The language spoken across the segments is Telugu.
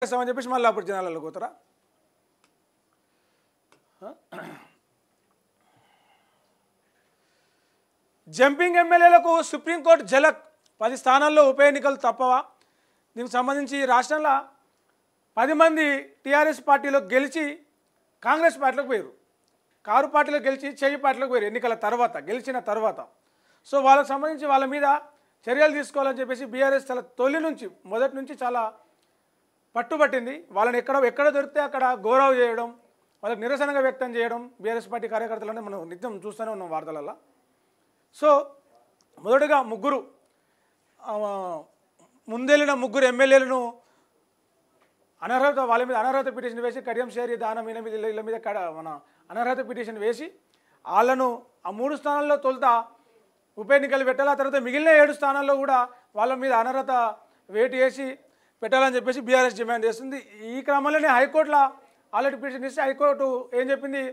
చేస్తామని చెప్పేసి మళ్ళీ అప్పుడు జనాలలో పోతారా? జంపింగ్ ఎమ్మెల్యేలకు సుప్రీంకోర్టు జలక్ 10 స్థానాల్లో ఉప ఎన్నికలు తప్పవా? దీనికి సంబంధించి రాష్ట్రంలో 10 మంది టీఆర్ఎస్ పార్టీలో గెలిచి కాంగ్రెస్ పార్టీలోకి పోయారు. కారు పార్టీలో గెలిచి చెయ్యి పార్టీలోకి పోయారు ఎన్నికల తర్వాత, గెలిచిన తర్వాత. సో వాళ్ళకి సంబంధించి వాళ్ళ మీద చర్యలు తీసుకోవాలని చెప్పేసి బీఆర్ఎస్ చాలా మొదటి నుంచి చాలా పట్టుబట్టింది. వాళ్ళని ఎక్కడ దొరికితే అక్కడ గౌరవ చేయడం, వాళ్ళకి నిరసనగా వ్యక్తం చేయడం బీఆర్ఎస్ పార్టీ కార్యకర్తలనే మనం నిత్యం చూస్తూనే ఉన్నాం వార్తలలో. సో మొదటగా ముందెళ్ళిన ముగ్గురు ఎమ్మెల్యేలను వాళ్ళ మీద అనర్హత పిటిషన్ వేసి కడియం షేరి దానం వీళ్ళ మీద మన అనర్హత పిటిషన్ వేసి వాళ్ళను ఆ 3 స్థానాల్లో తొలుత ఉప ఎన్నికలు పెట్టాలి. ఆ తర్వాత మిగిలిన 7 స్థానాల్లో కూడా వాళ్ళ మీద అనర్హత వేటు వేసి పెట్టాలని చెప్పేసి బీఆర్ఎస్ డిమాండ్ చేస్తుంది. ఈ క్రమంలోనే హైకోర్టులో ఆల్రెడీ పిటిషన్ ఇస్తే హైకోర్టు ఏం చెప్పింది,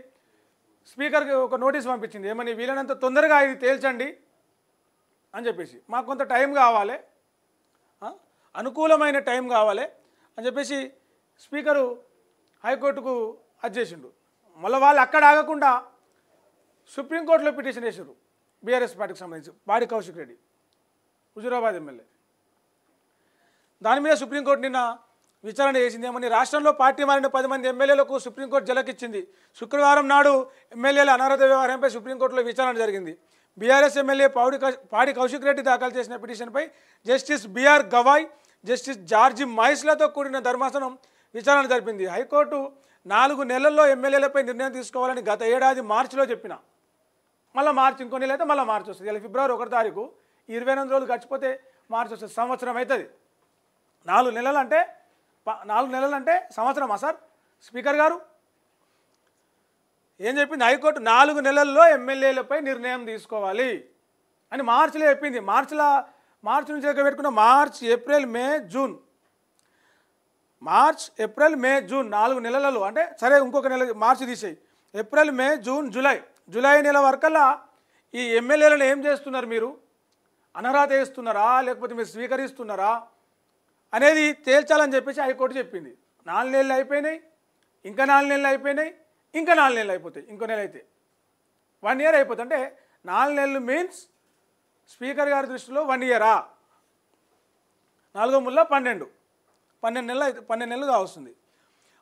స్పీకర్కి ఒక నోటీస్ పంపించింది. ఏమని, వీలైనంత తొందరగా ఇది తేల్చండి అని చెప్పేసి, మాకు కొంత టైం కావాలి, అనుకూలమైన టైం కావాలి అని చెప్పేసి స్పీకరు హైకోర్టుకు చేసిండు. మళ్ళీ వాళ్ళు అక్కడ ఆగకుండా సుప్రీంకోర్టులో పిటిషన్ వేసారు బీఆర్ఎస్ పార్టీకి సంబంధించి పాడి కౌశిక్ రెడ్డి, హుజూరాబాద్ ఎమ్మెల్యే. దాని మీద సుప్రీంకోర్టు నిన్న విచారణ చేసింది. ఏమని, రాష్ట్రంలో పార్టీ మారిన 10 మంది ఎమ్మెల్యేలకు సుప్రీంకోర్టు జలకిచ్చింది. శుక్రవారం నాడు ఎమ్మెల్యేల అనర్హత వ్యవహారంపై సుప్రీంకోర్టులో విచారణ జరిగింది. బీఆర్ఎస్ ఎమ్మెల్యే పాడి కౌశిక్ రెడ్డి దాఖలు చేసిన పిటిషన్పై justice B R Gavai, justice George మైస్లతో కూడిన ధర్మాసనం విచారణ జరిపింది. హైకోర్టు 4 నెలల్లో ఎమ్మెల్యేలపై నిర్ణయం తీసుకోవాలని గత ఏడాది మార్చిలో చెప్పిన, మళ్ళీ మార్చి ఇంకో నెల అయితే మళ్ళీ మార్చి వస్తుంది. ఇలా ఫిబ్రవరి 1 తారీఖు 28 రోజులు గడిచిపోతే మార్చి వస్తుంది, సంవత్సరం అవుతుంది. 4 నెలలు అంటే సంవత్సరమా సార్? స్పీకర్ గారు ఏం చెప్పింది? హైకోర్టు 4 నెలల్లో ఎమ్మెల్యేలపై నిర్ణయం తీసుకోవాలి అని మార్చిలో చెప్పింది. మార్చి నుంచి పెట్టుకున్న మార్చ్, ఏప్రిల్, మే, జూన్ 4 నెలలలో, అంటే సరే ఇంకొక నెల మార్చి తీసేయి, ఏప్రిల్, మే, జూన్, జూలై నెల వరకల్లా ఈ ఎమ్మెల్యేలను ఏం చేస్తున్నారు, మీరు అనర్హత వేస్తున్నారా లేకపోతే మీరు స్వీకరిస్తున్నారా అనేది తేల్చాలని చెప్పేసి హైకోర్టు చెప్పింది. 4 నెలలు అయిపోయినాయి, ఇంకా 4 నెలలు అయిపోయినాయి, ఇంకా 4 నెలలు అయిపోతాయి, ఇంకో నెల అయితే 1 ఇయర్ అయిపోతుంది. అంటే 4 నెలలు మీన్స్ స్పీకర్ గారి దృష్టిలో 1 ఇయరా? 4 ముళ్ళ 12 నెలలుగా వస్తుంది.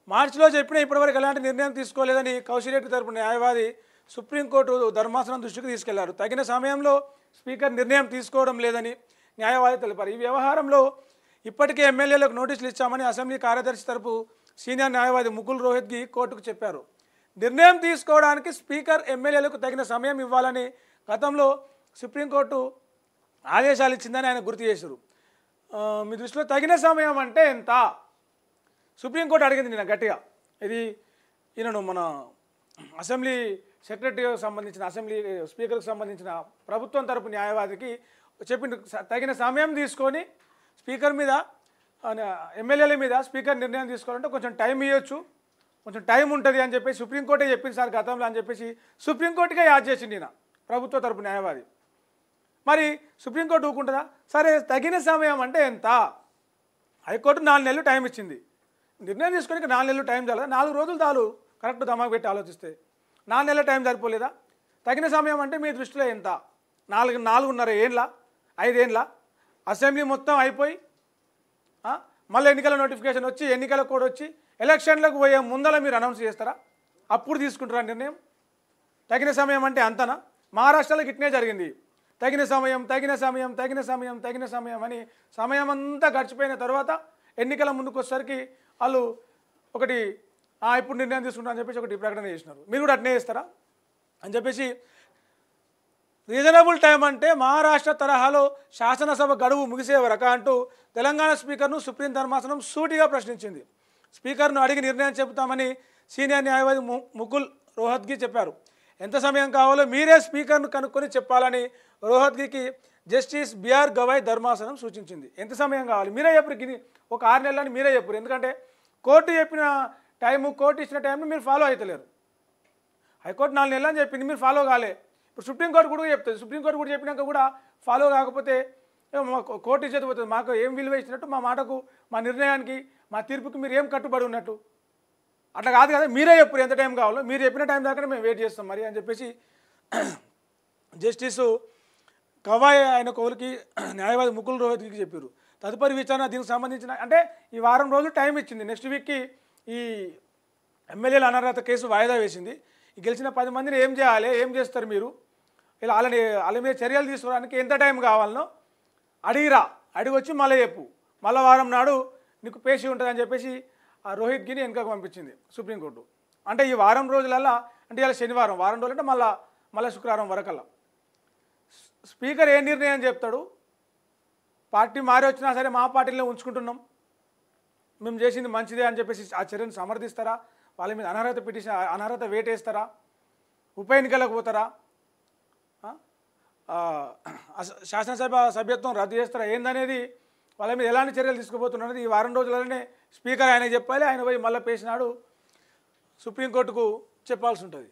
మార్చిలో చెప్పిన ఇప్పటివరకు ఎలాంటి నిర్ణయం తీసుకోలేదని కౌశిక్ రెడ్డి తరపున న్యాయవాది సుప్రీంకోర్టు ధర్మాసనం దృష్టికి తీసుకెళ్లారు. తగిన సమయంలో స్పీకర్ నిర్ణయం తీసుకోవడం లేదని న్యాయవాది తెలిపారు. ఈ వ్యవహారంలో ఇప్పటికే ఎమ్మెల్యేలకు నోటీసులు ఇచ్చామని అసెంబ్లీ కార్యదర్శి తరపు సీనియర్ న్యాయవాది ముకుల్ రోహిత్గి కోర్టుకు చెప్పారు. నిర్ణయం తీసుకోవడానికి స్పీకర్ ఎమ్మెల్యేలకు తగిన సమయం ఇవ్వాలని గతంలో సుప్రీంకోర్టు ఆదేశాలు ఇచ్చిందని ఆయన గుర్తు చేశారు. మీ దృష్టిలో తగిన సమయం అంటే ఎంత? సుప్రీంకోర్టు అడిగింది నిన్న గట్టిగా. ఇది ఈయనను మన అసెంబ్లీ సెక్రటరీకి సంబంధించిన, అసెంబ్లీ స్పీకర్కి సంబంధించిన ప్రభుత్వం తరపు న్యాయవాదికి చెప్పిండు, తగిన సమయం తీసుకొని స్పీకర్ మీద, ఎమ్మెల్యేల మీద స్పీకర్ నిర్ణయం తీసుకోవాలంటే కొంచెం టైం ఇవ్వచ్చు, కొంచెం టైం ఉంటుంది అని చెప్పేసి సుప్రీంకోర్టే చెప్పింది సార్ గతంలో అని చెప్పేసి సుప్రీంకోర్టుకే యాద్ చేసింది ఈయన ప్రభుత్వ తరపు న్యాయవాది. మరి సుప్రీంకోర్టు ఊరుకుంటుందా? సరే, తగిన సమయం అంటే ఎంత? హైకోర్టు 4 నెలలు టైం ఇచ్చింది, నిర్ణయం తీసుకోవడానికి 4 నెలలు టైం చాలు, 4 రోజులు చాలు కరెక్ట్ దమాకు పెట్టి ఆలోచిస్తే. 4 నెలల టైం సరిపోలేదా? తగిన సమయం అంటే మీ దృష్టిలో ఎంత? 4.5 ఏళ్ళ, 5 ఏళ్ళ? అసెంబ్లీ మొత్తం అయిపోయి మళ్ళీ ఎన్నికల నోటిఫికేషన్ వచ్చి, ఎన్నికల కోడ్ వచ్చి, ఎలక్షన్లకు పోయే ముందర మీరు అనౌన్స్ చేస్తారా? అప్పుడు తీసుకుంటారా నిర్ణయం? తగిన సమయం అంటే అంతనా? మహారాష్ట్రలో ఇట్నే జరిగింది. తగిన సమయం అని సమయం అంతా గడిచిపోయిన తర్వాత ఎన్నికల ముందుకు వచ్చేసరికి వాళ్ళు ఒకటి ఇప్పుడు నిర్ణయం తీసుకుంటారని చెప్పేసి ఒకటి ప్రకటన చేసినారు. మీరు కూడా అట్నే చేస్తారా అని చెప్పేసి. రీజనబుల్ టైం అంటే మహారాష్ట్ర తరహాలో శాసనసభ గడువు ముగిసే వరకు అంటూ తెలంగాణ స్పీకర్ను సుప్రీం ధర్మాసనం సూటిగా ప్రశ్నించింది. స్పీకర్ను అడిగి నిర్ణయం చెబుతామని సీనియర్ న్యాయవాది ముకుల్ రోహత్గి చెప్పారు. ఎంత సమయం కావాలో మీరే స్పీకర్ను కనుక్కొని చెప్పాలని రోహత్గికి జస్టిస్ బిఆర్ గవాయ్ ధర్మాసనం సూచించింది. ఎంత సమయం కావాలి మీరే చెప్పరు, ఒక 6 నెలలని మీరే చెప్పరు. ఎందుకంటే కోర్టు చెప్పిన టైము, కోర్టు ఇచ్చిన టైంను మీరు ఫాలో అవుతలేరు. హైకోర్టు 4 నెలలు అని చెప్పింది, మీరు ఫాలో కాలే. ఇప్పుడు సుప్రీంకోర్టు కూడా చెప్తుంది, సుప్రీంకోర్టు కూడా చెప్పినాక కూడా ఫాలో కాకపోతే కోర్టు ఇచ్చేది పోతుంది. మాకు ఏం విలువ ఇచ్చినట్టు, మా మాటకు, మా నిర్ణయానికి మా తీర్పుకి మీరు ఏం కట్టుబడి ఉన్నట్టు? అట్లా కాదు కదా, మీరే చెప్పు ఎంత టైం కావాలో, మీరు చెప్పిన టైం దాకా మేము వెయిట్ చేస్తాం మరి అని చెప్పేసి జస్టిస్ కవాయ్ ఆయన కౌలుకి న్యాయవాది ముకుల్ రోహిత్కి చెప్పారు. తదుపరి విచారణ దీనికి సంబంధించిన అంటే ఈ వారం రోజులు టైం ఇచ్చింది. నెక్స్ట్ వీక్కి ఈ ఎమ్మెల్యేల అనర్హత కేసు వాయిదా వేసింది. ఈ గెలిచిన 10 మందిని ఏం చేయాలి, ఏం చేస్తారు మీరు, ఇలా వాళ్ళ మీద చర్యలు తీసుకోవడానికి ఎంత టైం కావాలనో అడిగిరా, అడిగి వచ్చి మళ్ళీ చెప్పు, మళ్ళీ వారం నాడు నీకు పేషీ ఉంటుందని చెప్పేసి ఆ రోహిత్గిని వెనుకకు పంపించింది సుప్రీంకోర్టు. అంటే ఈ వారం రోజులల్లా, అంటే ఇలా శనివారం, వారం రోజులు అంటే మళ్ళీ శుక్రవారం వరకల్లా స్పీకర్ ఏ నిర్ణయం చెప్తాడు, పార్టీ మారి వచ్చినా సరే మా పార్టీలో ఉంచుకుంటున్నాం, మేము చేసింది మంచిదే అని చెప్పేసి ఆ చర్యను సమర్థిస్తారా, వాళ్ళ మీద అనర్హత వేటేస్తారా, ఉప ఎన్నికలకు పోతారా, శాసనసభ సభ్యత్వం రద్దు చేస్తారా, ఏందనేది వాళ్ళ మీద ఎలాంటి చర్యలు తీసుకుపోతున్నది ఈ వారం రోజులలోనే స్పీకర్ ఆయన చెప్పాలి. ఆయన పోయి మళ్ళీ పేసినాడు సుప్రీంకోర్టుకు చెప్పాల్సి ఉంటుంది.